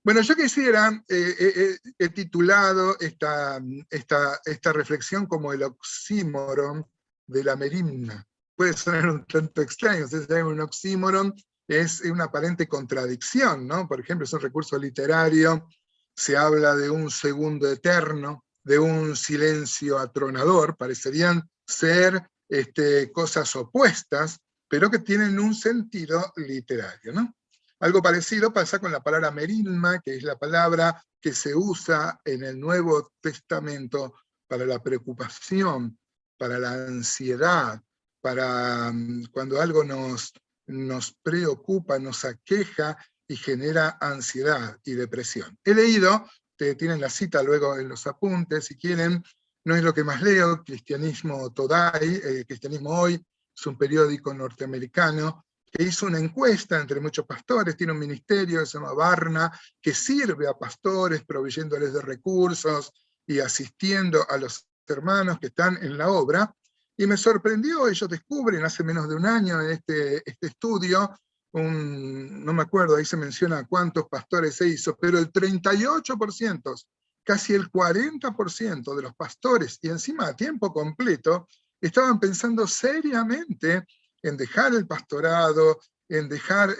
Bueno, yo quisiera, he titulado esta reflexión como el oxímoron de la merimna. Puede sonar un tanto extraño, ustedes saben, un oxímoron es una aparente contradicción, ¿no? Por ejemplo, es un recurso literario, se habla de un segundo eterno, de un silencio atronador, parecerían ser cosas opuestas, pero que tienen un sentido literario, ¿no? Algo parecido pasa con la palabra merimna, que es la palabra que se usa en el Nuevo Testamento para la preocupación, para la ansiedad, para cuando algo nos preocupa, nos aqueja y genera ansiedad y depresión. He leído, tienen la cita luego en los apuntes, si quieren, no es lo que más leo, Cristianismo Today, Cristianismo Hoy, es un periódico norteamericano, que hizo una encuesta entre muchos pastores, tiene un ministerio que se llama Barna, que sirve a pastores proveyéndoles de recursos y asistiendo a los hermanos que están en la obra, y me sorprendió, ellos descubren hace menos de un año en este estudio, no me acuerdo, ahí se menciona cuántos pastores se hizo, pero el 38%, casi el 40% de los pastores, y encima a tiempo completo, estaban pensando seriamente en dejar el pastorado, en dejar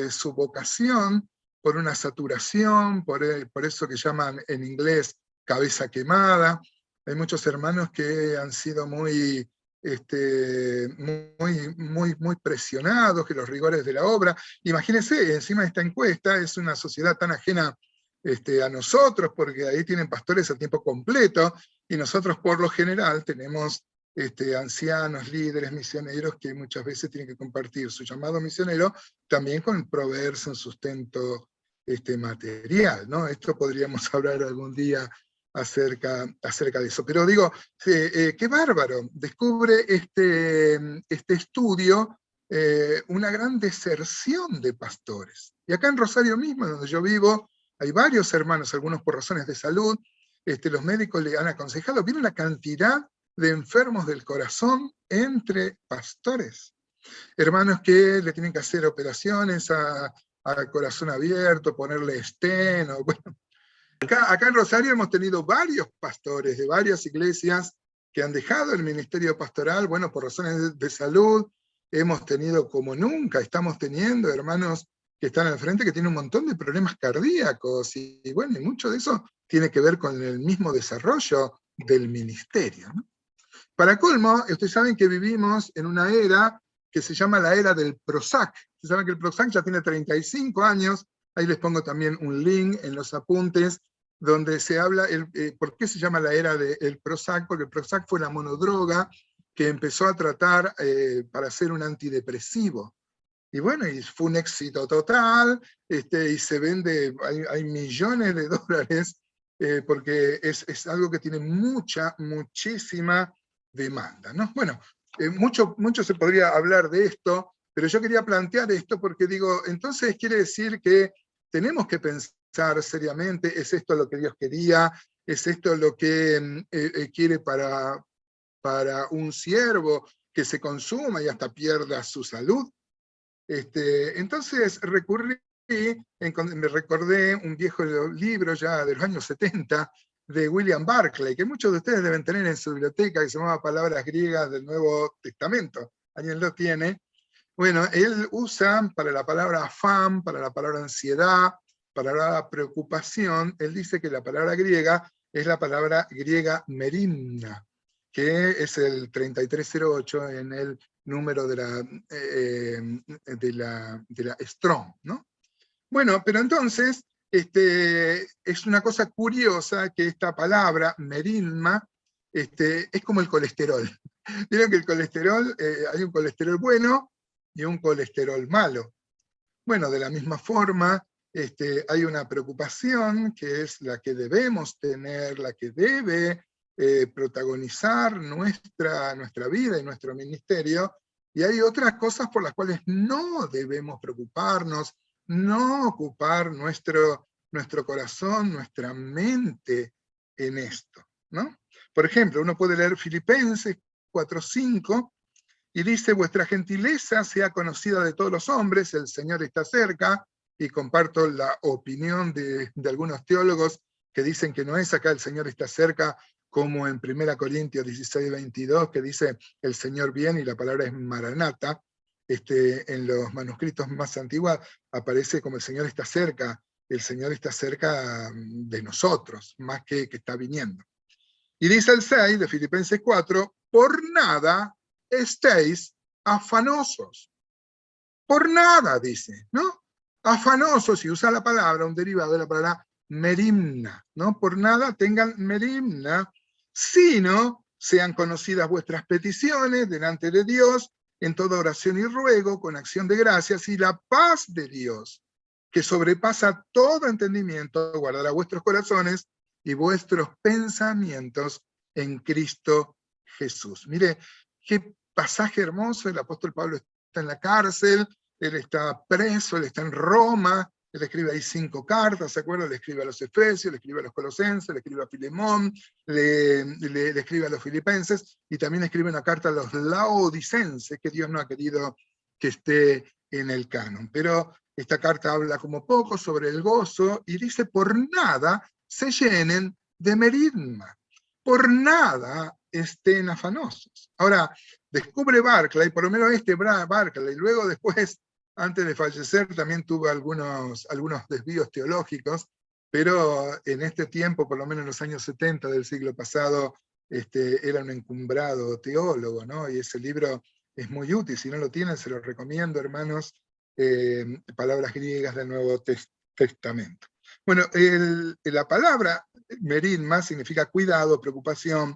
su vocación por una saturación, por eso que llaman en inglés cabeza quemada. Hay muchos hermanos que han sido muy muy presionados, que los rigores de la obra. Imagínense, encima de esta encuesta es una sociedad tan ajena a nosotros, porque ahí tienen pastores a tiempo completo, y nosotros por lo general tenemos ancianos, líderes, misioneros, que muchas veces tienen que compartir su llamado misionero también con proveerse un sustento material, ¿no? Esto podríamos hablar algún día acerca de eso. Pero digo, qué bárbaro, descubre este estudio una gran deserción de pastores. Y acá en Rosario mismo, donde yo vivo, hay varios hermanos, algunos por razones de salud, los médicos le han aconsejado, viene la cantidad de enfermos del corazón entre pastores. Hermanos que le tienen que hacer operaciones al corazón abierto, ponerle stent, o, bueno. Acá en Rosario hemos tenido varios pastores de varias iglesias que han dejado el ministerio pastoral, bueno, por razones de salud. Hemos tenido, como nunca, estamos teniendo hermanos que están al frente que tienen un montón de problemas cardíacos, y bueno, y mucho de eso tiene que ver con el mismo desarrollo del ministerio, ¿no? Para colmo, ustedes saben que vivimos en una era que se llama la era del Prozac. Ustedes saben que el Prozac ya tiene 35 años, ahí les pongo también un link en los apuntes, donde se habla, ¿por qué se llama la era del Prozac? Porque el Prozac fue la monodroga que empezó a tratar para ser un antidepresivo. Y bueno, y fue un éxito total, y se vende, hay millones de dólares, porque es algo que tiene muchísima demanda, ¿no? Bueno, mucho se podría hablar de esto, pero yo quería plantear esto porque digo, entonces quiere decir que tenemos que pensar seriamente, ¿es esto lo que Dios quería? ¿Es esto lo que quiere para un siervo que se consuma y hasta pierda su salud? Entonces me recordé un viejo libro ya de los años 70 de William Barclay, que muchos de ustedes deben tener en su biblioteca, que se llama Palabras Griegas del Nuevo Testamento. ¿Alguien lo tiene? Bueno, él usa para la palabra afán, para la palabra ansiedad, para la preocupación, él dice que la palabra griega es la palabra griega merimna, que es el 3308 en el número de la Strong, ¿no? Bueno, pero entonces es una cosa curiosa que esta palabra, merimna, es como el colesterol. Vieron que el colesterol, hay un colesterol bueno y un colesterol malo. Bueno, de la misma forma, hay una preocupación que es la que debemos tener, la que debe protagonizar nuestra vida y nuestro ministerio, y hay otras cosas por las cuales no debemos preocuparnos, no ocupar nuestro corazón, nuestra mente en esto, ¿no? Por ejemplo, uno puede leer Filipenses 4:5, y dice, vuestra gentileza sea conocida de todos los hombres, el Señor está cerca. y comparto la opinión de algunos teólogos que dicen que no es acá el Señor está cerca, como en 1 Corintios 16, 22, que dice el Señor viene y la palabra es Maranata. En los manuscritos más antiguos aparece como el Señor está cerca de nosotros, más que está viniendo. Y dice el 6 de Filipenses 4, por nada estéis afanosos. Por nada, dice, ¿no? Afanosos, y usa la palabra, un derivado de la palabra merimna, ¿no? Por nada tengan merimna, sino sean conocidas vuestras peticiones delante de Dios, en toda oración y ruego, con acción de gracias, y la paz de Dios, que sobrepasa todo entendimiento, guardará vuestros corazones y vuestros pensamientos en Cristo Jesús. Mire, qué pasaje hermoso. El apóstol Pablo está en la cárcel, él está preso, él está en Roma, él escribe ahí 5 cartas, ¿se acuerdan? Le escribe a los Efesios, le escribe a los Colosenses, le escribe a Filemón, le escribe a los Filipenses, y también escribe una carta a los Laodicenses, que Dios no ha querido que esté en el canon. Pero esta carta habla como poco sobre el gozo, y dice, por nada se llenen de meridma, por nada estén afanosos. Ahora, descubre Barclay, por lo menos Barclay, luego después, antes de fallecer, también tuvo algunos desvíos teológicos, pero en este tiempo, por lo menos en los años 70 del siglo pasado, era un encumbrado teólogo, ¿no? Y ese libro es muy útil. Si no lo tienen, se lo recomiendo, hermanos, Palabras griegas del Nuevo Testamento. Bueno, la palabra meridma significa cuidado, preocupación,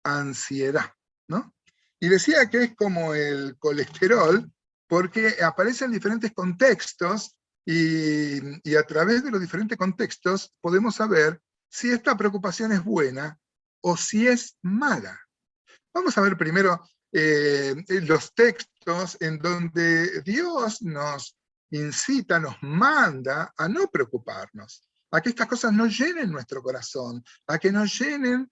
ansiedad, ¿no? Y decía que es como el colesterol, porque aparece en diferentes contextos y a través de los diferentes contextos podemos saber si esta preocupación es buena o si es mala. Vamos a ver primero los textos en donde Dios nos incita, nos manda a no preocuparnos, a que estas cosas no llenen nuestro corazón, a que no llenen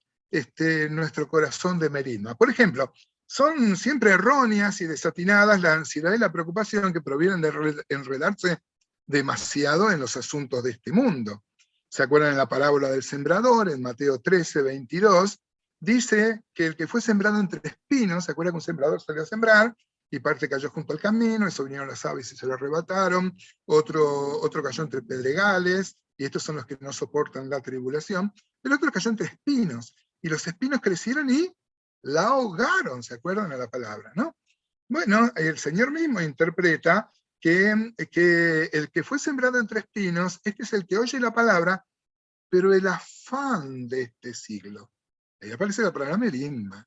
nuestro corazón de meridma. Por ejemplo, son siempre erróneas y desatinadas la ansiedad y la preocupación que provienen de enredarse demasiado en los asuntos de este mundo. ¿Se acuerdan en la parábola del sembrador, en Mateo 13, 22? Dice que el que fue sembrado entre espinos, ¿se acuerdan que un sembrador salió a sembrar? Y parte cayó junto al camino, eso vinieron las aves y se lo arrebataron, otro cayó entre pedregales, y estos son los que no soportan la tribulación, el otro cayó entre espinos, y los espinos crecieron y la ahogaron, ¿se acuerdan a la palabra, no? Bueno, el Señor mismo interpreta que el que fue sembrado entre espinos, este es el que oye la palabra, pero el afán de este siglo. Ahí aparece la palabra meridma.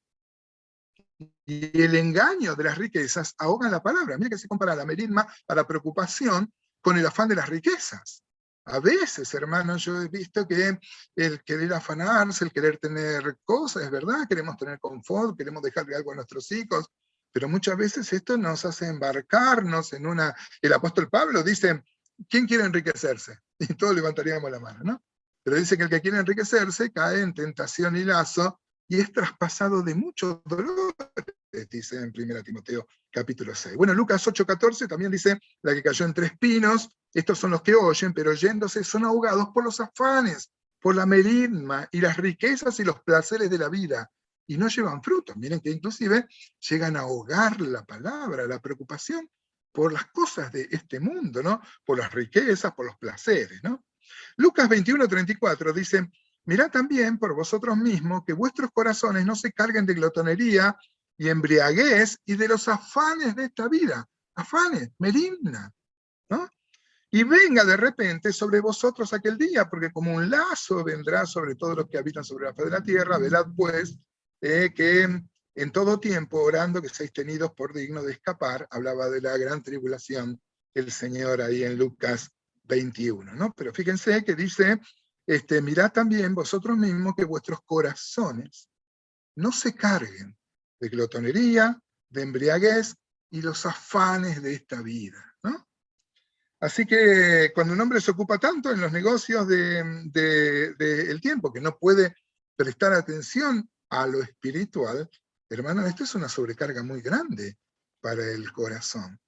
Y el engaño de las riquezas ahoga la palabra. Mira que se compara la meridma, a la preocupación, con el afán de las riquezas. A veces, hermanos, yo he visto que el querer afanarse, el querer tener cosas, es verdad, queremos tener confort, queremos dejarle algo a nuestros hijos, pero muchas veces esto nos hace embarcarnos en una... El apóstol Pablo dice, ¿quién quiere enriquecerse? Y todos levantaríamos la mano, ¿no? Pero dice que el que quiere enriquecerse cae en tentación y lazo, y es traspasado de mucho dolor, dice en 1 Timoteo capítulo 6. Bueno, Lucas 8:14 también dice, la que cayó entre espinos, estos son los que oyen, pero oyéndose son ahogados por los afanes, por la meridma y las riquezas y los placeres de la vida, y no llevan fruto. Miren que inclusive llegan a ahogar la palabra, la preocupación por las cosas de este mundo, ¿no? Por las riquezas, por los placeres, ¿no? Lucas 21:34 dice, mirad también por vosotros mismos que vuestros corazones no se carguen de glotonería y embriaguez y de los afanes de esta vida. Afanes, meridma, ¿no? Y venga de repente sobre vosotros aquel día, porque como un lazo vendrá sobre todos los que habitan sobre la faz de la tierra. Velad pues que en todo tiempo orando que seáis tenidos por dignos de escapar. Hablaba de la gran tribulación el Señor ahí en Lucas 21, ¿no? Pero fíjense que dice, mirad también vosotros mismos que vuestros corazones no se carguen de glotonería, de embriaguez y los afanes de esta vida, ¿no? Así que cuando un hombre se ocupa tanto en los negocios del tiempo que no puede prestar atención a lo espiritual, hermano, esto es una sobrecarga muy grande para el corazón.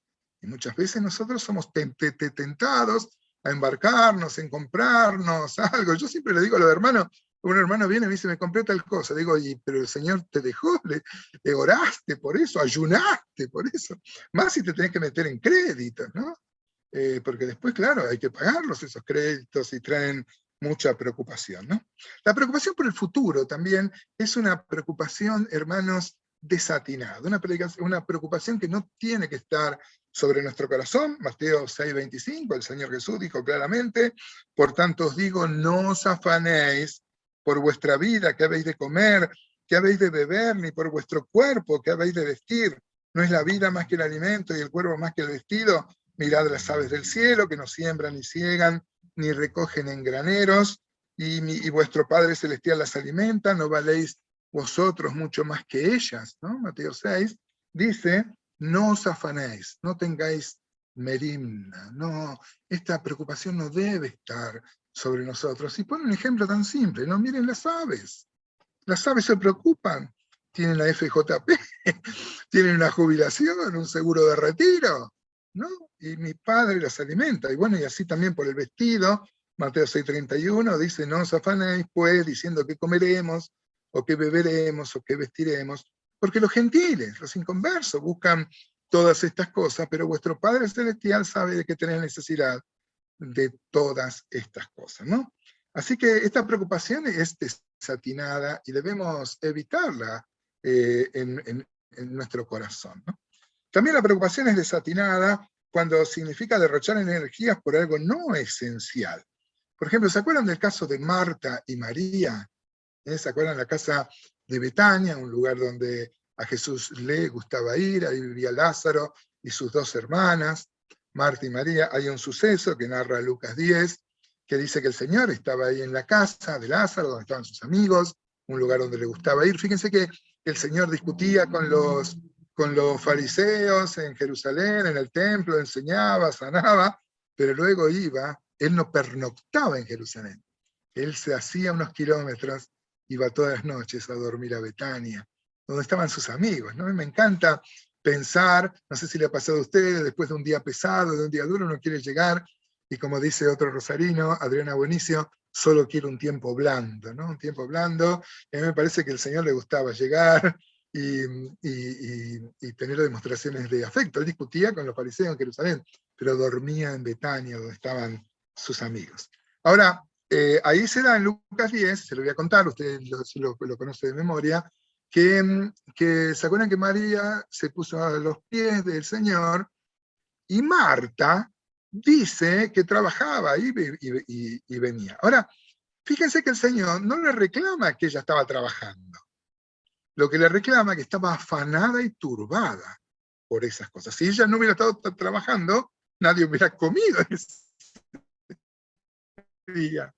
Y muchas veces nosotros somos tentados a embarcarnos, en comprarnos algo. Yo siempre le digo a los hermanos, un hermano viene y me dice, me compré tal cosa. Digo, pero el Señor te dejó, le oraste por eso, ayunaste por eso. Más si te tenés que meter en créditos, ¿no? Porque después, claro, hay que pagarlos esos créditos y traen mucha preocupación, ¿no? La preocupación por el futuro también es una preocupación, hermanos, desatinada, una preocupación que no tiene que estar sobre nuestro corazón. Mateo 6:25, el Señor Jesús dijo claramente, por tanto os digo, no os afanéis por vuestra vida, qué habéis de comer, qué habéis de beber, ni por vuestro cuerpo, qué habéis de vestir. ¿No es la vida más que el alimento y el cuerpo más que el vestido? Mirad las aves del cielo, que no siembran ni ciegan, ni recogen en graneros, y vuestro Padre Celestial las alimenta, ¿no valéis vosotros mucho más que ellas? ¿No? Mateo 6 dice, no os afanéis, no tengáis merimna, no, esta preocupación no debe estar sobre nosotros. Y pone un ejemplo tan simple, no miren las aves se preocupan, tienen la FJP, tienen una jubilación, un seguro de retiro, ¿no? Y mi Padre las alimenta, y bueno, y así también por el vestido, Mateo 6:31 dice, no os afanéis pues diciendo qué comeremos, o qué beberemos, o qué vestiremos, porque los gentiles, los inconversos, buscan todas estas cosas, pero vuestro Padre Celestial sabe de qué tenéis necesidad de todas estas cosas, ¿no? Así que esta preocupación es desatinada y debemos evitarla en nuestro corazón, ¿no? También la preocupación es desatinada cuando significa derrochar energías por algo no esencial. Por ejemplo, ¿se acuerdan del caso de Marta y María? ¿Se acuerdan la casa de Betania, un lugar donde a Jesús le gustaba ir? Ahí vivía Lázaro y sus dos hermanas, Marta y María. Hay un suceso que narra Lucas 10, que dice que el Señor estaba ahí en la casa de Lázaro, donde estaban sus amigos, un lugar donde le gustaba ir. Fíjense que el Señor discutía con los fariseos en Jerusalén, en el templo, enseñaba, sanaba, pero luego iba, él no pernoctaba en Jerusalén, él se hacía unos kilómetros, iba todas las noches a dormir a Betania, donde estaban sus amigos, ¿no? Y me encanta pensar, no sé si le ha pasado a ustedes, después de un día pesado, de un día duro, uno quiere llegar, y como dice otro rosarino, Adriana Buenicio, solo quiere un tiempo blando, ¿no? Un tiempo blando, y a mí me parece que al Señor le gustaba llegar y tener demostraciones de afecto. Él discutía con los fariseos en Jerusalén, pero dormía en Betania, donde estaban sus amigos. Ahora, ahí se da en Lucas 10, se lo voy a contar, usted lo conoce de memoria, que se acuerdan que María se puso a los pies del Señor y Marta dice que trabajaba y venía. Ahora, fíjense que el Señor no le reclama que ella estaba trabajando, lo que le reclama es que estaba afanada y turbada por esas cosas. Si ella no hubiera estado trabajando, nadie hubiera comido ese día.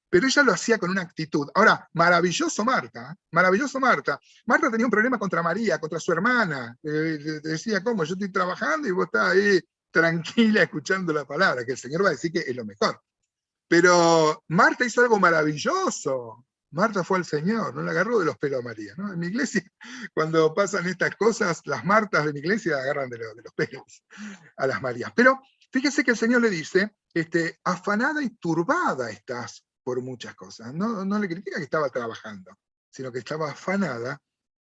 Pero ella lo hacía con una actitud. Ahora, maravilloso Marta, maravilloso Marta. Marta tenía un problema contra María, contra su hermana. Decía, ¿cómo? Yo estoy trabajando y vos estás ahí tranquila escuchando la palabra, que el Señor va a decir que es lo mejor. Pero Marta hizo algo maravilloso. Marta fue al Señor, no la agarró de los pelos a María, ¿no? En mi iglesia, cuando pasan estas cosas, las Martas de mi iglesia agarran de los pelos a las Marías. Pero fíjese que el Señor le dice, afanada y turbada estás por muchas cosas. No le critica que estaba trabajando, sino que estaba afanada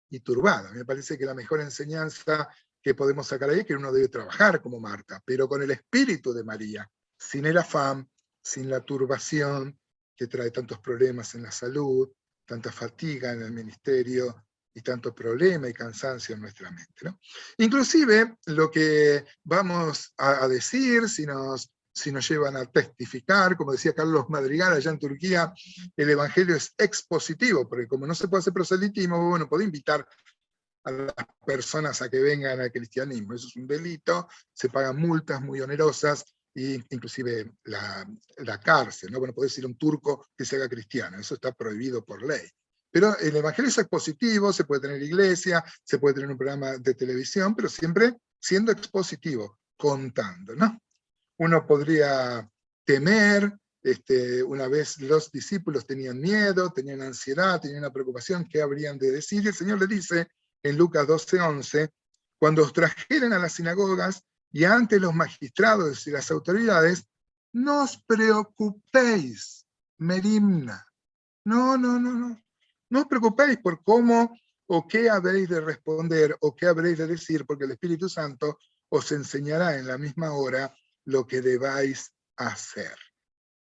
y turbada. Me parece que la mejor enseñanza que podemos sacar ahí es que uno debe trabajar como Marta, pero con el espíritu de María, sin el afán, sin la turbación que trae tantos problemas en la salud, tanta fatiga en el ministerio y tanto problema y cansancio en nuestra mente, ¿no? Inclusive lo que vamos a decir, si nos llevan a testificar, como decía Carlos Madrigal allá en Turquía, el evangelio es expositivo, porque como no se puede hacer proselitismo, bueno, puede invitar a las personas a que vengan al cristianismo. Eso es un delito, se pagan multas muy onerosas, e inclusive la cárcel, ¿no? Bueno, puede decir un turco que se haga cristiano, eso está prohibido por ley. Pero el evangelio es expositivo, se puede tener iglesia, se puede tener un programa de televisión, pero siempre siendo expositivo, contando, ¿no? Uno podría temer, una vez los discípulos tenían miedo, tenían ansiedad, tenían una preocupación, ¿qué habrían de decir? Y el Señor le dice en Lucas 12:11, cuando os trajeren a las sinagogas y ante los magistrados y las autoridades, no os preocupéis, merimna. No, no, no, no. No os preocupéis por cómo o qué habréis de responder o qué habréis de decir, porque el Espíritu Santo os enseñará en la misma hora lo que debáis hacer.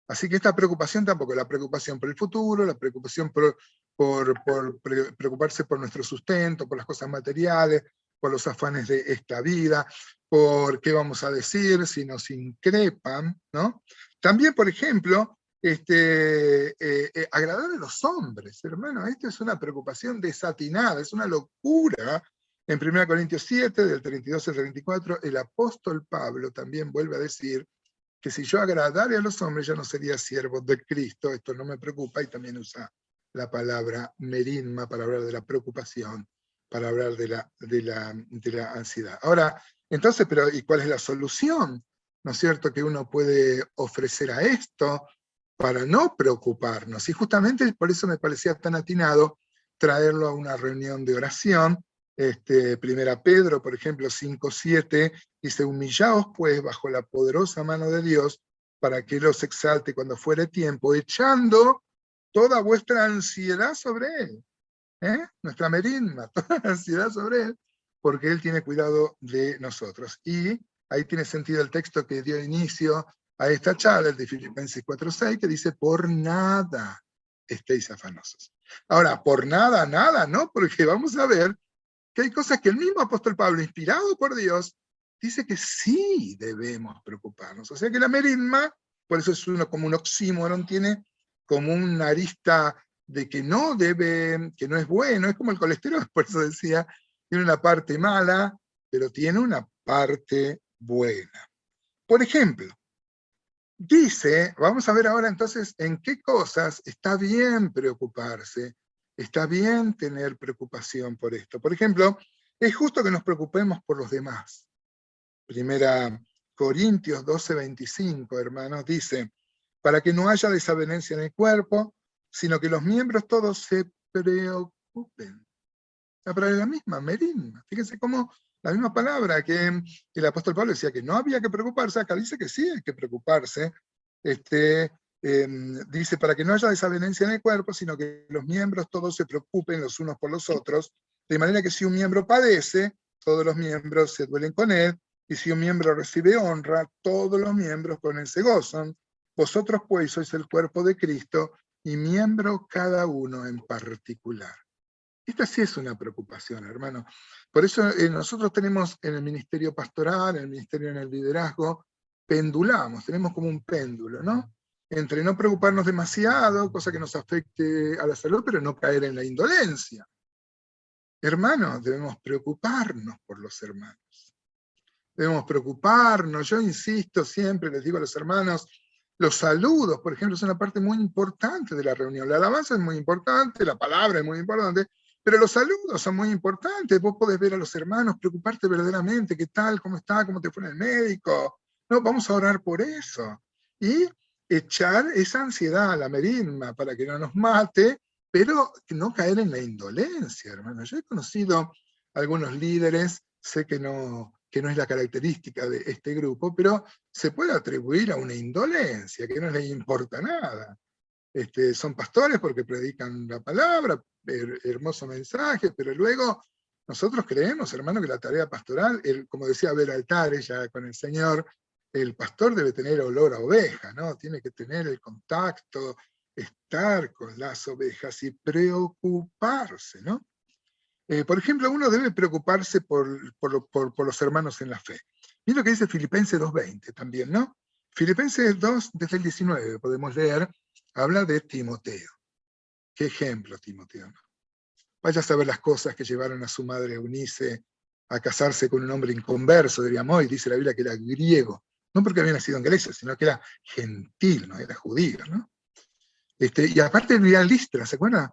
Así que esta preocupación tampoco, la preocupación por el futuro, la preocupación preocuparse por nuestro sustento, por las cosas materiales, por los afanes de esta vida, por qué vamos a decir si nos increpan, ¿no? También, por ejemplo, agradar a los hombres, hermano, esto es una preocupación desatinada, es una locura. En 1 Corintios 7, del 32 al 34, el apóstol Pablo también vuelve a decir que si yo agradara a los hombres, yo no sería siervo de Cristo. Esto no me preocupa, y también usa la palabra merimna para hablar de la preocupación, para hablar de la ansiedad. Ahora, entonces, ¿y cuál es la solución? ¿No es cierto que uno puede ofrecer a esto para no preocuparnos? Y justamente por eso me parecía tan atinado traerlo a una reunión de oración. Primera Pedro, por ejemplo, 5:7, dice: humillaos pues bajo la poderosa mano de Dios, para que Él os exalte cuando fuere tiempo, echando toda vuestra ansiedad sobre Él, nuestra merimna, toda la ansiedad sobre Él, porque Él tiene cuidado de nosotros. Y ahí tiene sentido el texto que dio inicio a esta charla, el de Filipenses 4:6, que dice: por nada estéis afanosos. Ahora, por nada, nada, ¿no? Porque vamos a ver que hay cosas que el mismo apóstol Pablo, inspirado por Dios, dice que sí debemos preocuparnos. O sea que la merimna, por eso es como un oxímoron, tiene como una arista de que no es bueno, es como el colesterol, por eso decía, tiene una parte mala, pero tiene una parte buena. Por ejemplo, dice, vamos a ver ahora entonces en qué cosas está bien preocuparse, está bien tener preocupación por esto. Por ejemplo, es justo que nos preocupemos por los demás. 1 Corintios 12:25, hermanos, dice: para que no haya desavenencia en el cuerpo, sino que los miembros todos se preocupen. La palabra es la misma, merimna. Fíjense cómo la misma palabra que el apóstol Pablo decía que no había que preocuparse, acá dice que sí hay que preocuparse. Dice: para que no haya desavenencia en el cuerpo, sino que los miembros todos se preocupen los unos por los otros, de manera que si un miembro padece, todos los miembros se duelen con él, y si un miembro recibe honra, todos los miembros con él se gozan. Vosotros pues sois el cuerpo de Cristo, y miembro cada uno en particular. Esta sí es una preocupación, hermano. Por eso nosotros tenemos en el ministerio pastoral, en el ministerio en el liderazgo, pendulamos, tenemos como un péndulo, ¿no? Entre no preocuparnos demasiado, cosa que nos afecte a la salud, pero no caer en la indolencia. Hermanos, debemos preocuparnos por los hermanos. Debemos preocuparnos. Yo insisto siempre, les digo a los hermanos, los saludos, por ejemplo, son una parte muy importante de la reunión. La alabanza es muy importante, la palabra es muy importante, pero los saludos son muy importantes. Vos podés ver a los hermanos, preocuparte verdaderamente, qué tal, cómo está, cómo te fue en el médico. No, vamos a orar por eso. Y echar esa ansiedad a la merimna para que no nos mate, pero no caer en la indolencia, hermano. Yo he conocido algunos líderes, sé que no es la característica de este grupo, pero se puede atribuir a una indolencia, que no les importa nada. Son pastores porque predican la palabra, hermoso mensaje, pero luego nosotros creemos, hermano, que la tarea pastoral, como decía Abel Altares ya con el Señor, el pastor debe tener olor a oveja, ¿no? Tiene que tener el contacto, estar con las ovejas y preocuparse, ¿no? Por ejemplo, uno debe preocuparse por los hermanos en la fe. Mira lo que dice Filipenses 2:20 también, ¿no? Filipenses 2, desde el 19, podemos leer, habla de Timoteo. ¿Qué ejemplo, Timoteo? ¿No? Vaya a saber las cosas que llevaron a su madre Eunice a casarse con un hombre inconverso, diríamos hoy, dice la Biblia que era griego. No porque había nacido en Grecia, sino que era gentil, no era judío, ¿no? Y aparte vivía en Listra, ¿se acuerdan?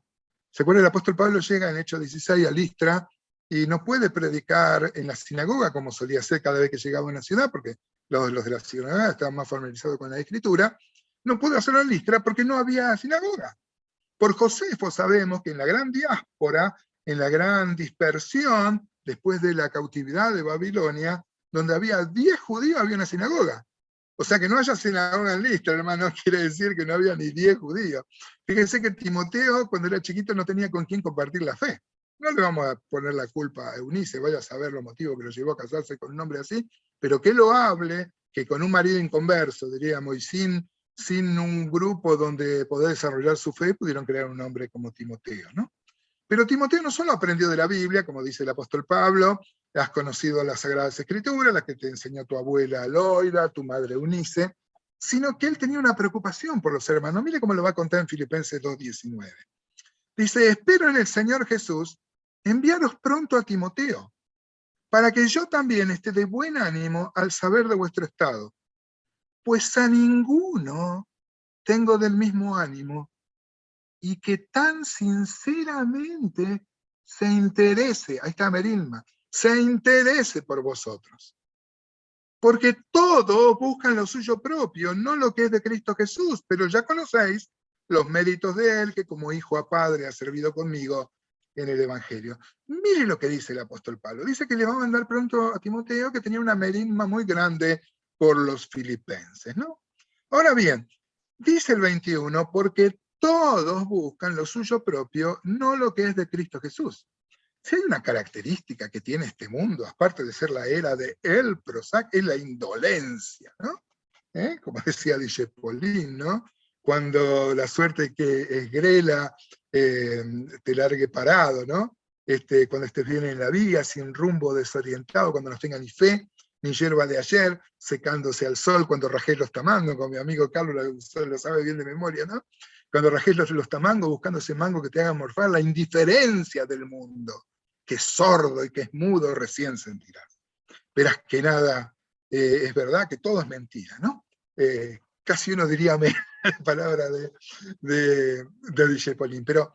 ¿Se acuerdan? El apóstol Pablo llega en Hechos 16 a Listra y no puede predicar en la sinagoga como solía hacer cada vez que llegaba a una ciudad, porque los de la sinagoga estaban más familiarizados con la escritura. No pudo hacerlo en Listra porque no había sinagoga. Por Josefo sabemos que en la gran diáspora, en la gran dispersión, después de la cautividad de Babilonia, donde había 10 judíos, había una sinagoga. O sea, que no haya sinagoga en Listra, hermano, quiere decir que no había ni 10 judíos. Fíjense que Timoteo, cuando era chiquito, no tenía con quién compartir la fe. No le vamos a poner la culpa a Eunice, vaya a saber los motivos que lo llevó a casarse con un hombre así, pero que lo hable, que con un marido inconverso, diríamos, y sin un grupo donde poder desarrollar su fe, pudieron crear un hombre como Timoteo, ¿no? Pero Timoteo no solo aprendió de la Biblia, como dice el apóstol Pablo, has conocido las Sagradas Escrituras, las que te enseñó tu abuela Loida, tu madre Eunice, sino que él tenía una preocupación por los hermanos. Mire cómo lo va a contar en Filipenses 2:19. Dice, espero en el Señor Jesús enviaros pronto a Timoteo, para que yo también esté de buen ánimo al saber de vuestro estado, pues a ninguno tengo del mismo ánimo, y que tan sinceramente se interese, ahí está Merilma, se interese por vosotros. Porque todos buscan lo suyo propio, no lo que es de Cristo Jesús, pero ya conocéis los méritos de él, que como hijo a padre ha servido conmigo en el Evangelio. Mire lo que dice el apóstol Pablo. Dice que le va a mandar pronto a Timoteo, que tenía una merisma muy grande por los filipenses, ¿no? Ahora bien, dice el 21, porque todos buscan lo suyo propio, no lo que es de Cristo Jesús. Si hay una característica que tiene este mundo, aparte de ser la era de el Prozac, es la indolencia, ¿no? Como decía Dijépolín, ¿no? Cuando la suerte que es grela te largue parado, ¿no? Cuando estés bien en la vía, sin rumbo, desorientado, cuando no tenga ni fe, ni hierba de ayer, secándose al sol, cuando rajés los tamangos, con mi amigo Carlos lo sabe bien de memoria, ¿no? Cuando rajés los tamangos, buscando ese mango que te haga morfar, la indiferencia del mundo, que es sordo y que es mudo, recién sentirás. Verás que nada es verdad, que todo es mentira, ¿no? Casi uno diría la palabra de Dijépolín, pero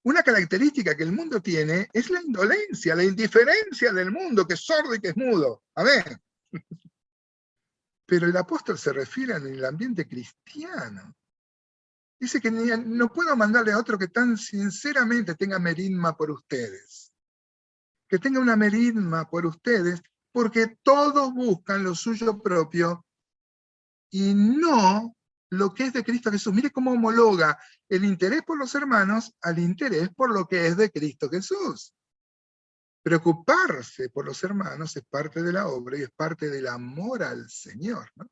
una característica que el mundo tiene es la indolencia, la indiferencia del mundo, que es sordo y que es mudo. Amén. Pero el apóstol se refiere en el ambiente cristiano. Dice que no puedo mandarle a otro que tan sinceramente tenga merisma por ustedes. Que tenga una merisma por ustedes, porque todos buscan lo suyo propio y no lo que es de Cristo Jesús. Mire cómo homologa el interés por los hermanos al interés por lo que es de Cristo Jesús. Preocuparse por los hermanos es parte de la obra y es parte del amor al Señor, ¿no?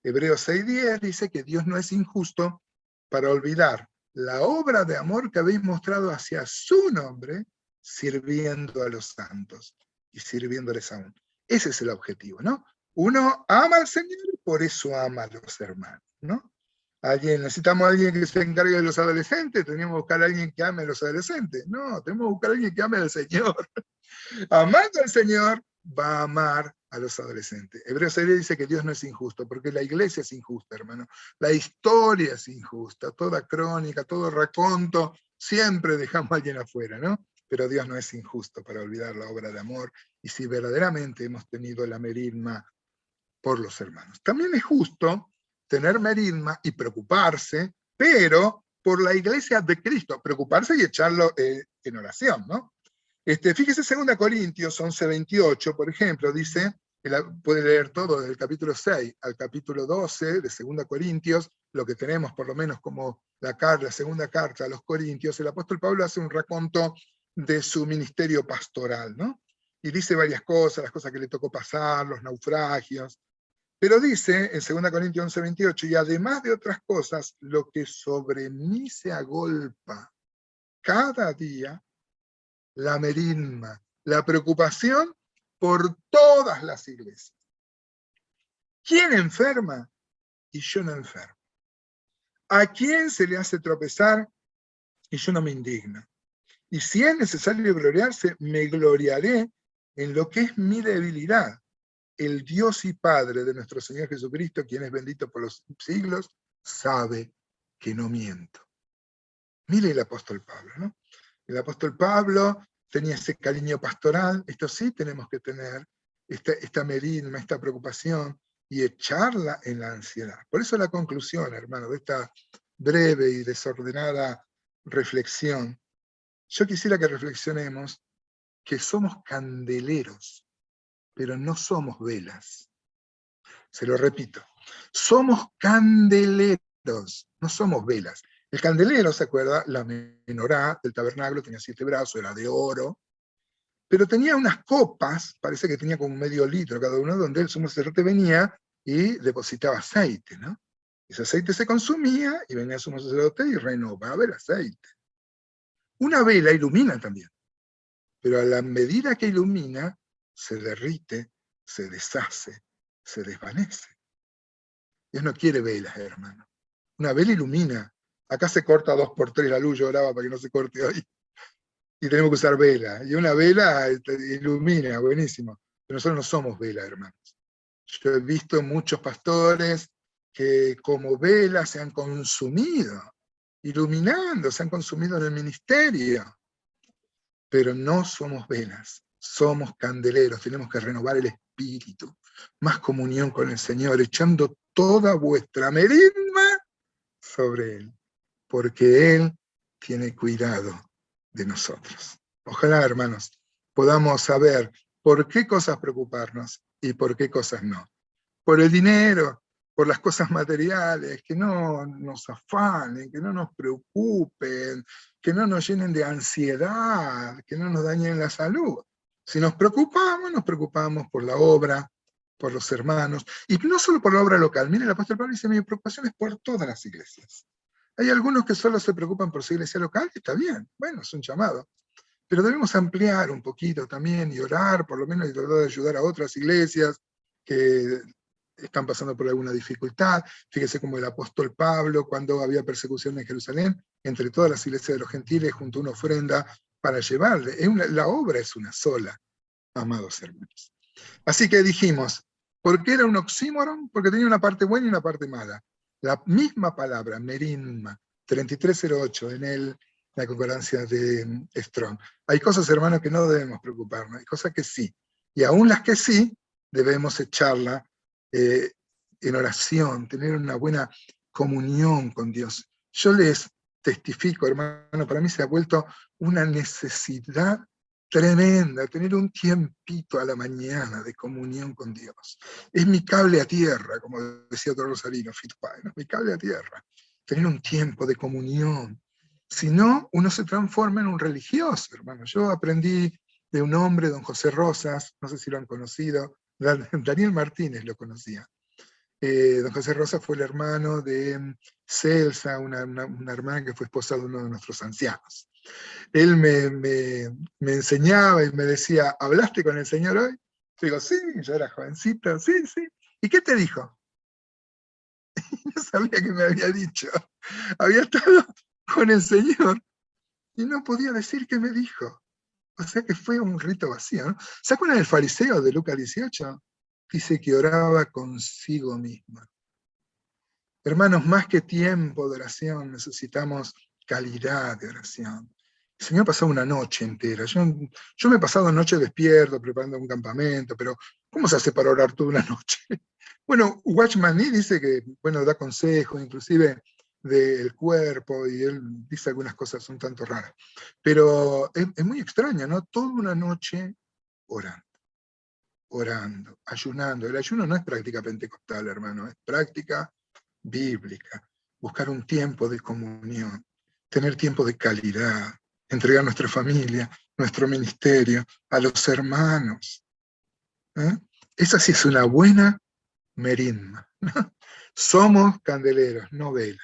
Hebreos 6:10 dice que Dios no es injusto para olvidar la obra de amor que habéis mostrado hacia su nombre, sirviendo a los santos y sirviéndoles aún. Ese es el objetivo, ¿no? Uno ama al Señor y por eso ama a los hermanos, ¿no? Necesitamos a alguien que se encargue de los adolescentes, tenemos que buscar a alguien que ame a los adolescentes. No, tenemos que buscar a alguien que ame al Señor. Amando al Señor, va a amar a los adolescentes. Hebreos 6 dice que Dios no es injusto, porque la iglesia es injusta, hermano. La historia es injusta, toda crónica, todo raconto, siempre dejamos a alguien afuera, ¿no? Pero Dios no es injusto para olvidar la obra de amor, y si verdaderamente hemos tenido la merisma por los hermanos. También es justo tener merisma y preocuparse, pero por la iglesia de Cristo, preocuparse y echarlo en oración, ¿no? Fíjese 2 Corintios 11:28, por ejemplo, dice, puede leer todo del capítulo 6 al capítulo 12 de 2 Corintios, lo que tenemos por lo menos como la segunda carta a los Corintios. El apóstol Pablo hace un raconto de su ministerio pastoral, ¿no? Y dice varias cosas, las cosas que le tocó pasar, los naufragios. Pero dice en 2 Corintios 11:28, y además de otras cosas, lo que sobre mí se agolpa cada día, la merisma, la preocupación por todas las iglesias. ¿Quién enferma? Y yo no enfermo. ¿A quién se le hace tropezar? Y yo no me indigno. Y si es necesario gloriarse, me gloriaré en lo que es mi debilidad. El Dios y Padre de nuestro Señor Jesucristo, quien es bendito por los siglos, sabe que no miento. Mire el apóstol Pablo, ¿no? El apóstol Pablo tenía ese cariño pastoral. Esto sí tenemos que tener, esta merisma, esta preocupación, y echarla en la ansiedad. Por eso la conclusión, hermano, de esta breve y desordenada reflexión, yo quisiera que reflexionemos que somos candeleros, pero no somos velas. Se lo repito, Somos candeleros, no somos velas. El candelero, ¿se acuerda? La menorá del tabernáculo tenía 7 brazos, era de oro, pero tenía unas copas, parece que tenía como medio litro cada uno, donde el sumo sacerdote venía y depositaba aceite, ¿no? Ese aceite se consumía y venía el sumo sacerdote y renovaba el aceite. Una vela ilumina también, pero a la medida que ilumina, se derrite, se deshace, se desvanece. Dios no quiere velas, hermano. Una vela ilumina. Acá se corta 2x3 la luz, yo oraba para que no se corte hoy. Y tenemos que usar vela. Y una vela ilumina, buenísimo. Pero nosotros no somos vela, hermanos. Yo he visto muchos pastores que como velas se han consumido, iluminando, se han consumido en el ministerio. Pero no somos velas, somos candeleros, tenemos que renovar el espíritu, más comunión con el Señor, echando toda vuestra meridma sobre Él, porque Él tiene cuidado de nosotros. Ojalá, hermanos, podamos saber por qué cosas preocuparnos y por qué cosas no. Por el dinero, por las cosas materiales, que no nos afanen, que no nos preocupen, que no nos llenen de ansiedad, que no nos dañen la salud. Si nos preocupamos por la obra, por los hermanos, y no solo por la obra local. Miren, el apóstol Pablo dice, mi preocupación es por todas las iglesias. Hay algunos que solo se preocupan por su iglesia local, y está bien, bueno, es un llamado. Pero debemos ampliar un poquito también y orar, por lo menos, y tratar de ayudar a otras iglesias que están pasando por alguna dificultad. Fíjese como el apóstol Pablo, cuando había persecución en Jerusalén, entre todas las iglesias de los gentiles, juntó una ofrenda para llevarle. La obra es una sola, amados hermanos. Así que dijimos, ¿por qué era un oxímoron? Porque tenía una parte buena y una parte mala. La misma palabra, merimma, 3308 en la concordancia de Strong. Hay cosas, hermanos, que no debemos preocuparnos, hay cosas que sí. Y aún las que sí, debemos echarla en oración, tener una buena comunión con Dios. Yo les testifico, hermano, para mí se ha vuelto una necesidad tremenda, tener un tiempito a la mañana de comunión con Dios. Es mi cable a tierra, como decía otro rosarino, ¿no? Mi cable a tierra. Tener un tiempo de comunión. Si no, uno se transforma en un religioso, hermano. Yo aprendí de un hombre, don José Rosas, no sé si lo han conocido, Daniel Martínez lo conocía. Don José Rosas fue el hermano de Celsa, una hermana que fue esposa de uno de nuestros ancianos. Él me enseñaba y me decía, ¿hablaste con el Señor hoy? Yo digo, sí, yo era jovencito, sí, sí. ¿Y qué te dijo? No sabía qué me había dicho. Había estado con el Señor y no podía decir qué me dijo. O sea que fue un rito vacío, ¿no? ¿Se acuerdan del fariseo de Lucas 18? Dice que oraba consigo mismo. Hermanos, más que tiempo de oración, necesitamos calidad de oración. El Señor pasó una noche entera. Yo me he pasado noche despierto, preparando un campamento, pero ¿cómo se hace para orar toda una noche? Bueno, Watchman Nee dice que, bueno, da consejos, inclusive del cuerpo, y él dice algunas cosas un tanto raras. Pero es muy extraño, ¿no? Toda una noche orando, ayunando. El ayuno no es práctica pentecostal, hermano, es práctica bíblica. Buscar un tiempo de comunión, tener tiempo de calidad, entregar nuestra familia, nuestro ministerio, a los hermanos. ¿Eh? Esa sí es una buena merimma. Somos candeleros, no velas.